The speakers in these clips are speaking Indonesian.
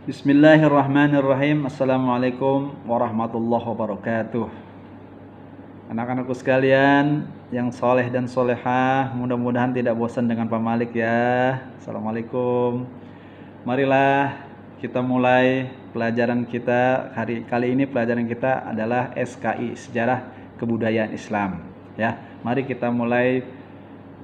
Bismillahirrahmanirrahim. Assalamualaikum warahmatullahi wabarakatuh. Anak-anakku sekalian yang soleh dan solehah, mudah-mudahan tidak bosan dengan Pak Malik ya. Assalamualaikum. Marilah kita mulai pelajaran kita kali ini. Pelajaran kita adalah SKI, Sejarah Kebudayaan Islam ya. Mari kita mulai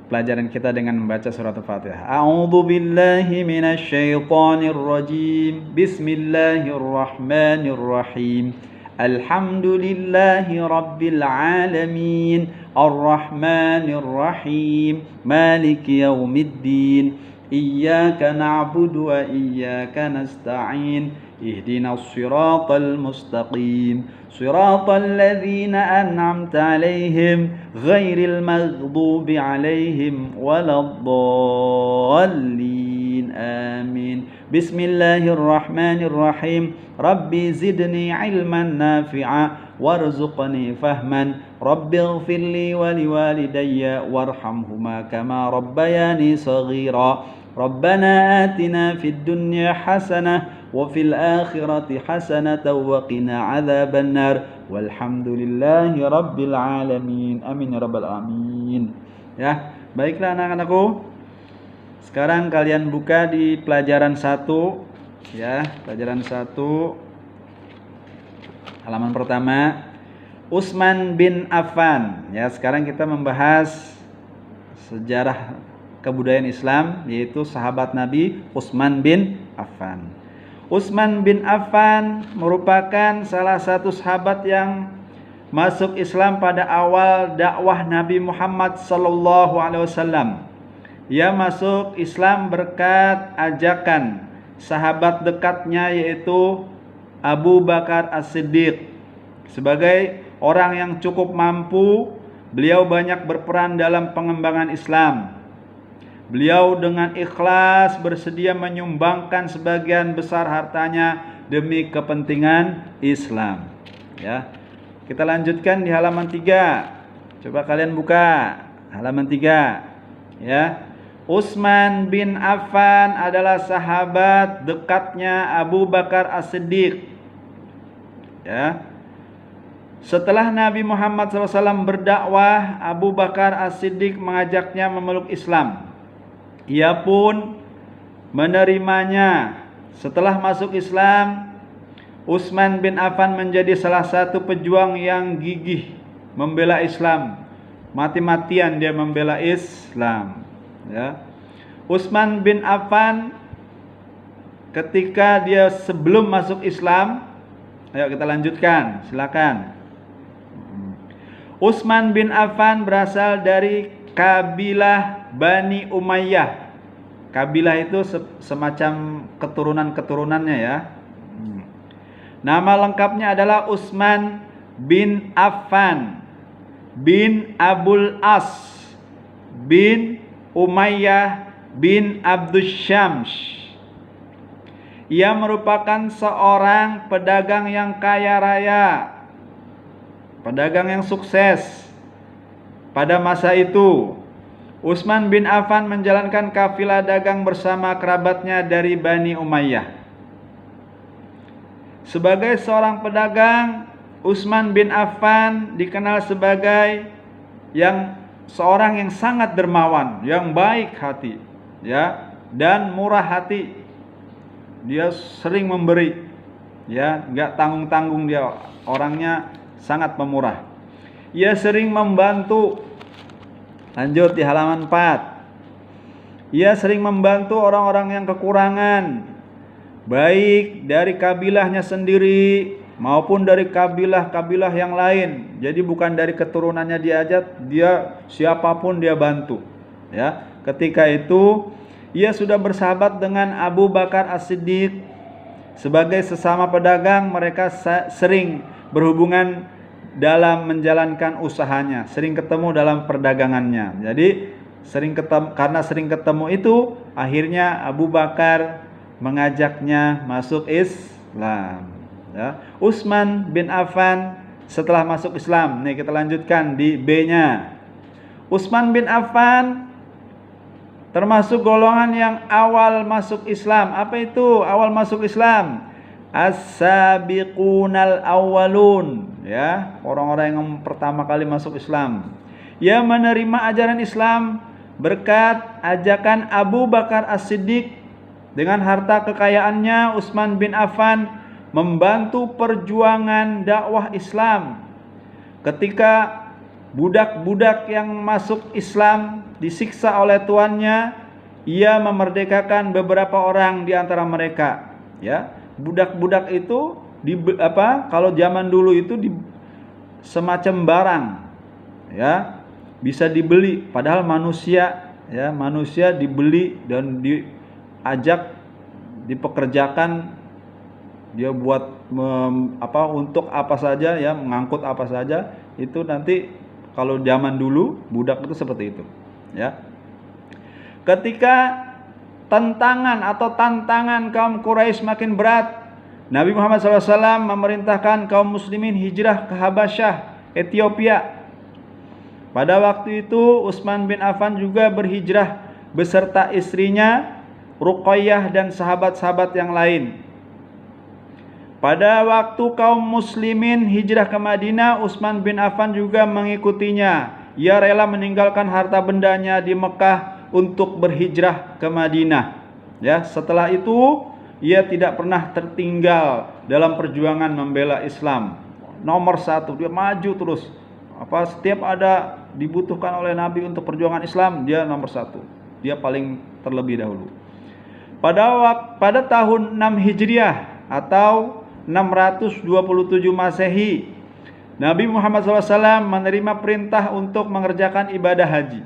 pelajaran kita dengan membaca surat Al-Fatihah. A'udzu billahi minasy syaithanir rajim. Bismillahirrahmanirrahim. Alhamdulillahi rabbil alamin. Arrahmanir rahim. Maliki yaumiddin. Iyyaka na'budu wa iyyaka nasta'in. Ihdinas siratal mustaqim. Siratal ladzina an'amta 'alaihim ghairil maghdubi 'alaihim waladdallin. Amin. Bismillahirrahmanirrahim. Rabbi zidni 'ilman nafi'a warzuqni fahman. Rabbighfirli wa liwalidayya warhamhuma kama rabbayani shaghira. Rabbana atina fid dunya hasanah wa fil akhirati hasanatan wa qina adzaban nar. Walhamdulillahi rabbil alamin. Amin ya rabbal alamin. Ya, baiklah anak-anakku. Sekarang kalian buka di pelajaran 1 ya, pelajaran 1 halaman pertama. Utsman bin Affan. Ya, sekarang kita membahas sejarah kebudayaan Islam, yaitu sahabat Nabi Utsman bin Affan. Utsman bin Affan merupakan salah satu sahabat yang masuk Islam pada awal dakwah Nabi Muhammad sallallahu alaihi wasallam. Ia masuk Islam berkat ajakan sahabat dekatnya, yaitu Abu Bakar As-Siddiq. Sebagai orang yang cukup mampu, beliau banyak berperan dalam pengembangan Islam. Beliau dengan ikhlas bersedia menyumbangkan sebagian besar hartanya demi kepentingan Islam. Ya. Kita lanjutkan di halaman 3. Coba kalian buka halaman 3. Ya. Utsman bin Affan adalah sahabat dekatnya Abu Bakar As-Siddiq. Ya. Setelah Nabi Muhammad SAW berdakwah, Abu Bakar As-Siddiq mengajaknya memeluk Islam. Ia pun menerimanya. Setelah masuk Islam, Utsman bin Affan menjadi salah satu pejuang yang gigih membela Islam. Mati-matian dia membela Islam. Ya. Utsman bin Affan ketika dia sebelum masuk Islam, ayo kita lanjutkan, silakan. Utsman bin Affan berasal dari kabilah Bani Umayyah. Kabilah itu semacam keturunan-keturunannya ya. Nama lengkapnya adalah Utsman bin Affan bin Abul As bin Umayyah bin Abdus Syams. Ia merupakan seorang pedagang yang kaya raya, pedagang yang sukses pada masa itu. Utsman bin Affan menjalankan kafilah dagang bersama kerabatnya dari Bani Umayyah. Sebagai seorang pedagang, Utsman bin Affan dikenal sebagai seorang yang sangat dermawan, yang baik hati, ya, dan murah hati. Dia sering memberi, ya, enggak tanggung-tanggung, dia orangnya sangat pemurah. Ia sering membantu. Lanjut di halaman 4. Ia sering membantu orang-orang yang kekurangan, baik dari kabilahnya sendiri maupun dari kabilah-kabilah yang lain. Jadi bukan dari keturunannya dia aja, dia siapapun dia bantu. Ya, ketika itu ia sudah bersahabat dengan Abu Bakar As-Siddiq. Sebagai sesama pedagang, mereka sering berhubungan dalam menjalankan usahanya, sering ketemu dalam perdagangannya. Jadi karena sering ketemu itu, akhirnya Abu Bakar mengajaknya masuk Islam. Ya. Utsman bin Affan setelah masuk Islam. Nih kita lanjutkan di B-nya. Utsman bin Affan termasuk golongan yang awal masuk Islam. Apa itu awal masuk Islam? As-sabiqunal awwalun, ya, orang-orang yang pertama kali masuk Islam, yang menerima ajaran Islam berkat ajakan Abu Bakar As-Siddiq. Dengan harta kekayaannya, Utsman bin Affan membantu perjuangan dakwah Islam. Ketika budak-budak yang masuk Islam disiksa oleh tuannya, ia memerdekakan beberapa orang di antara mereka, ya. Budak-budak itu kalau zaman dulu itu semacam barang, ya, bisa dibeli, padahal manusia, ya, manusia dibeli dan diajak dipekerjakan, dia buat untuk apa saja, ya, mengangkut apa saja. Itu nanti kalau zaman dulu budak itu seperti itu, ya. Ketika tantangan kaum Quraisy makin berat, Nabi Muhammad SAW memerintahkan kaum muslimin hijrah ke Habasyah, Ethiopia. Pada waktu itu Utsman bin Affan juga berhijrah beserta istrinya Ruqayyah dan sahabat-sahabat yang lain. Pada waktu kaum muslimin hijrah ke Madinah, Utsman bin Affan juga mengikutinya. Ia rela meninggalkan harta bendanya di Mekah untuk berhijrah ke Madinah. Ya, setelah itu ia tidak pernah tertinggal dalam perjuangan membela Islam. Nomor satu, dia maju terus. Setiap ada dibutuhkan oleh Nabi untuk perjuangan Islam, dia nomor satu. Dia paling terlebih dahulu. Pada tahun 6 Hijriah atau 627 Masehi, Nabi Muhammad SAW menerima perintah untuk mengerjakan ibadah haji.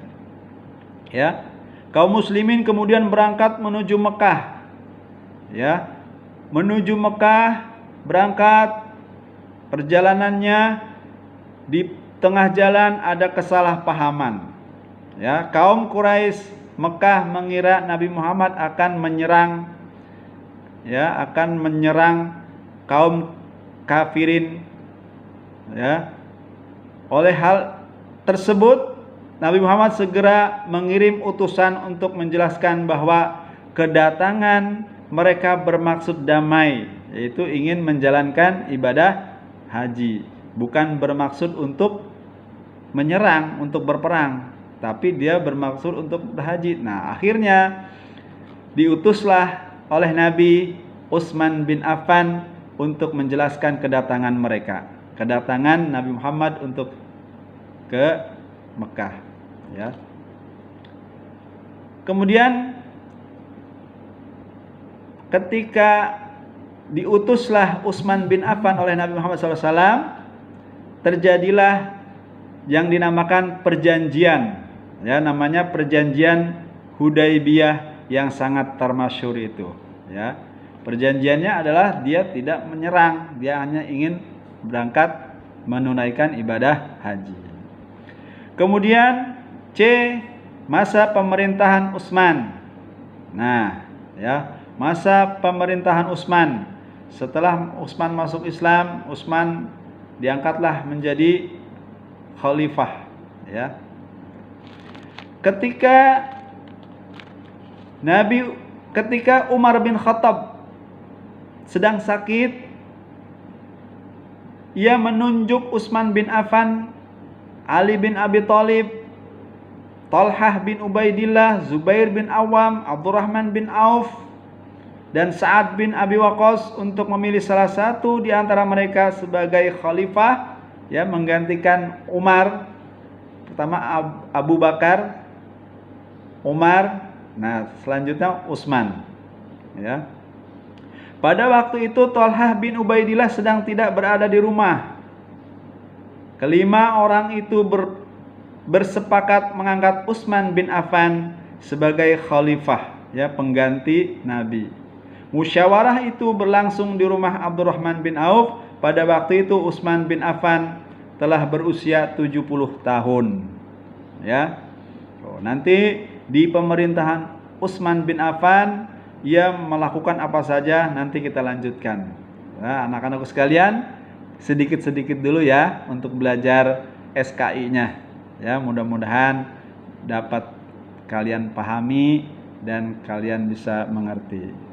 Ya, kaum muslimin kemudian berangkat menuju Mekah. Ya, menuju Mekah, berangkat. Perjalanannya di tengah jalan ada kesalahpahaman. Ya, kaum Quraisy Mekah mengira Nabi Muhammad akan menyerang, ya, akan menyerang kaum kafirin. Ya, oleh hal tersebut Nabi Muhammad segera mengirim utusan untuk menjelaskan bahwa kedatangan mereka bermaksud damai, yaitu ingin menjalankan ibadah haji, bukan bermaksud untuk menyerang, untuk berperang, tapi dia bermaksud untuk berhaji. Nah, akhirnya diutuslah oleh Nabi Utsman bin Affan untuk menjelaskan kedatangan mereka, kedatangan Nabi Muhammad untuk ke Mekah. Ya. Kemudian ketika diutuslah Utsman bin Affan oleh Nabi Muhammad SAW, terjadilah yang dinamakan perjanjian, ya, namanya perjanjian Hudaybiyah yang sangat termasyhur itu. Ya, perjanjiannya adalah dia tidak menyerang, dia hanya ingin berangkat menunaikan ibadah haji. Kemudian masa pemerintahan Utsman. Nah, ya, masa pemerintahan Utsman. Setelah Utsman masuk Islam, Utsman diangkatlah menjadi khalifah, ya. Ketika Umar bin Khattab sedang sakit, ia menunjuk Utsman bin Affan, Ali bin Abi Thalib, Talhah bin Ubaidillah, Zubair bin Awam, Abdurrahman bin Auf, dan Sa'ad bin Abi Waqqas untuk memilih salah satu di antara mereka sebagai khalifah, ya, menggantikan Umar. Pertama Abu Bakar, Umar, nah selanjutnya Utsman. Ya. Pada waktu itu Talhah bin Ubaidillah sedang tidak berada di rumah. Kelima orang itu bersepakat mengangkat Utsman bin Affan sebagai khalifah, ya, pengganti Nabi. Musyawarah itu berlangsung di rumah Abdurrahman bin Auf. Pada waktu itu Utsman bin Affan telah berusia 70 tahun. Ya. Nanti di pemerintahan Utsman bin Affan ia melakukan apa saja nanti kita lanjutkan. Nah, anak-anakku sekalian, sedikit-sedikit dulu ya untuk belajar SKI-nya. Ya, mudah-mudahan dapat kalian pahami dan kalian bisa mengerti.